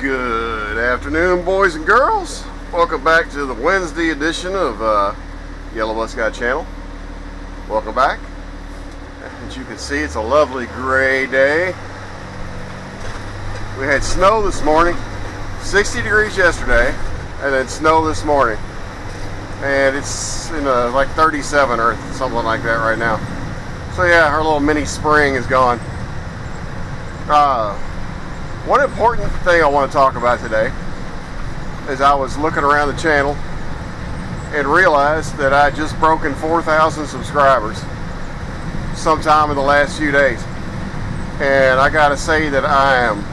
Good afternoon, boys and girls. Welcome back to the Wednesday edition of Yellow Bus Guy channel. Welcome back. As you can see, it's a lovely gray day. We had snow this morning, 60 degrees yesterday, and then snow this morning. And it's in like 37 or something like that right now. So yeah, our little mini spring is gone. One important thing I want to talk about today is I was looking around the channel and realized that I just broken 4,000 subscribers sometime in the last few days. And I gotta say that I am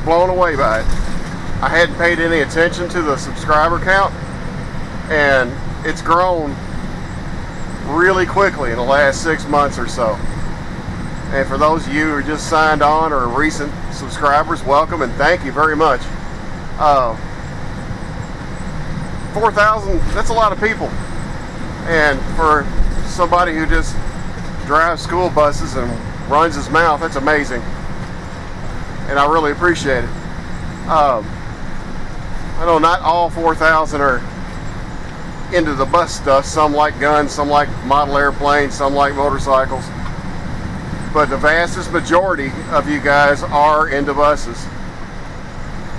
blown away by it. I hadn't paid any attention to the subscriber count, and it's grown really quickly in the last 6 months or so. And for those of you who are just signed on or recent subscribers, welcome and thank you very much. 4,000, that's a lot of people. And for somebody who just drives school buses and runs his mouth, that's amazing. And I really appreciate it. I know not all 4,000 are into the bus stuff. Some like guns, some like model airplanes, some like motorcycles. But the vastest majority of you guys are into buses.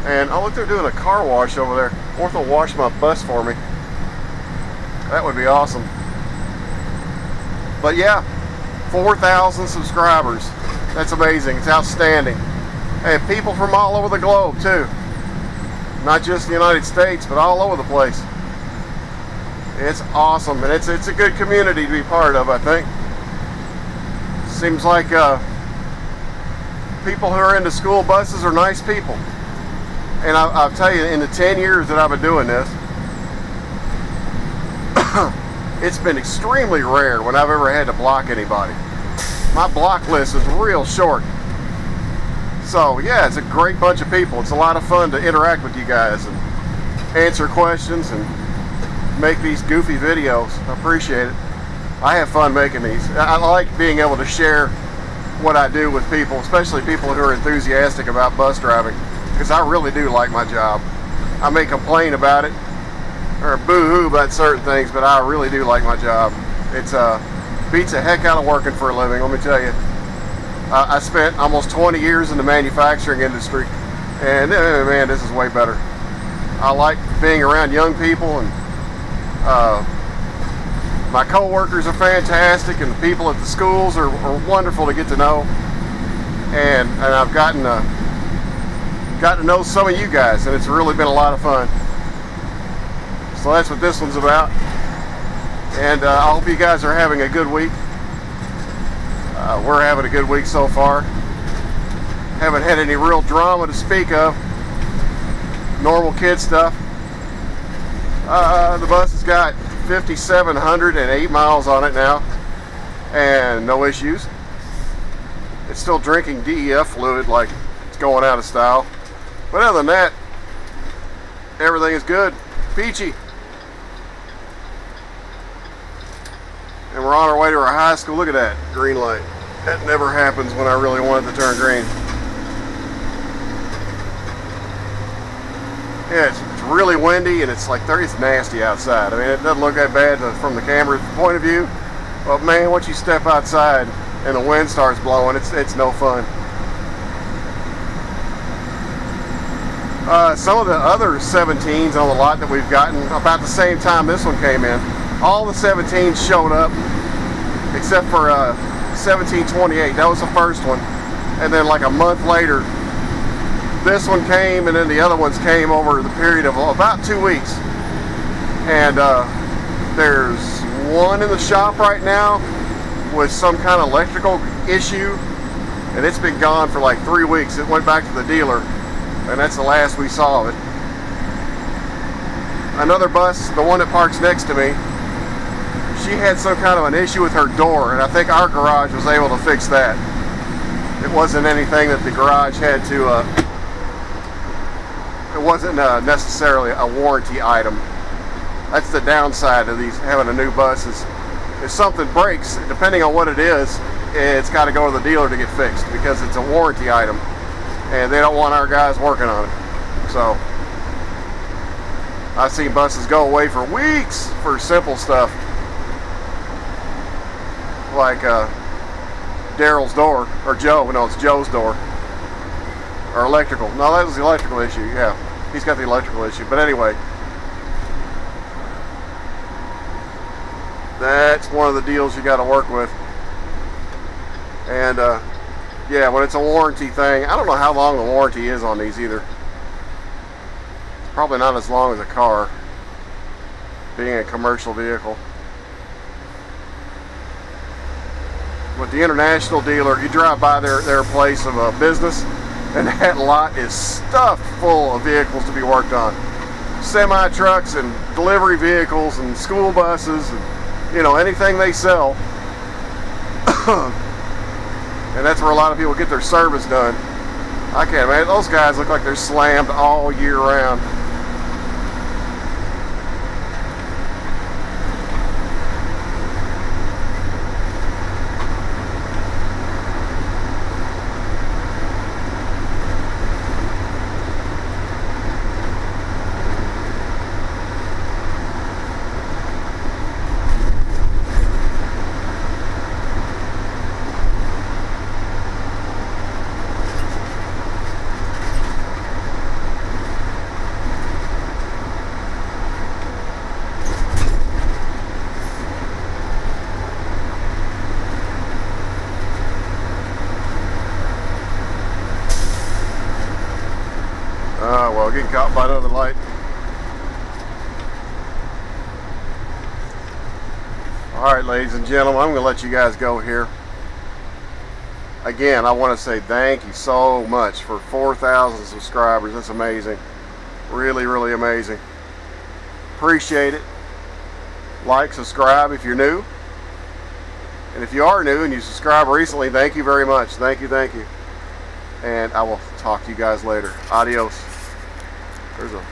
And oh, look, they're doing a car wash over there. I wonder if they'll wash my bus for me. That would be awesome. But yeah, 4,000 subscribers. That's amazing. It's outstanding. And people from all over the globe too. Not just the United States, but all over the place. It's awesome, and it's a good community to be part of, I think. Seems like people who are into school buses are nice people. And I'll tell you, in the 10 years that I've been doing this, it's been extremely rare when I've ever had to block anybody. My block list is real short. So yeah, it's a great bunch of people. It's a lot of fun to interact with you guys and answer questions and make these goofy videos. I appreciate it. I have fun making these. I like being able to share what I do with people, especially people who are enthusiastic about bus driving, because I really do like my job. I may complain about it or boo-hoo about certain things, but I really do like my job. It's beats the heck out of working for a living, let me tell you. I spent almost 20 years in the manufacturing industry, and man, this is way better. I like being around young people, and my co-workers are fantastic, and the people at the schools are wonderful to get to know. And I've gotten to know some of you guys, and it's really been a lot of fun. So that's what this one's about. And I hope you guys are having a good week. We're having a good week so far. Haven't had any real drama to speak of. Normal kid stuff. The bus has got 5,708 miles on it now, and no issues. It's still drinking DEF fluid like it's going out of style. But other than that, everything is good. Peachy. And we're on our way to our high school. Look at that green light. That never happens when I really want it to turn green. Yeah, it's really windy, and it's like 30. It's nasty outside. I mean, it doesn't look that bad from the camera's point of view, but man, once you step outside and the wind starts blowing, it's no fun. Some of the other 17s on the lot that we've gotten about the same time this one came in, all the 17s showed up except for 1728. That was the first one, and then like a month later, this one came, and then the other ones came over the period of about 2 weeks. And there's one in the shop right now with some kind of electrical issue, and it's been gone for like 3 weeks. It went back to the dealer, and that's the last we saw of it. Another bus, the one that parks next to me, she had some kind of an issue with her door, and I think our garage was able to fix that. It wasn't anything that the garage had to it wasn't necessarily a warranty item. That's the downside of these having a new bus, is if something breaks, depending on what it is, it's got to go to the dealer to get fixed because it's a warranty item. and they don't want our guys working on it. So I've seen buses go away for weeks for simple stuff like Daryl's door, or Joe. No, it's Joe's door, or electrical. No, that was the electrical issue. Yeah, he's got the electrical issue. But anyway, that's one of the deals you got to work with. And yeah, when it's a warranty thing, I don't know how long the warranty is on these either. It's probably not as long as a car, being a commercial vehicle. With the international dealer, you drive by their place of business, and that lot is stuffed full of vehicles to be worked on. Semi trucks and delivery vehicles and school buses and, you know, anything they sell. And that's where a lot of people get their service done. I can't imagine. Those guys look like they're slammed all year round. Well, getting caught by another light. Alright, ladies and gentlemen, I'm going to let you guys go here. Again, I want to say thank you so much for 4,000 subscribers. That's amazing. Really, really amazing. Appreciate it. Like, subscribe if you're new. And if you are new and you subscribed recently, thank you very much. Thank you, thank you. And I will talk to you guys later. Adios. There's a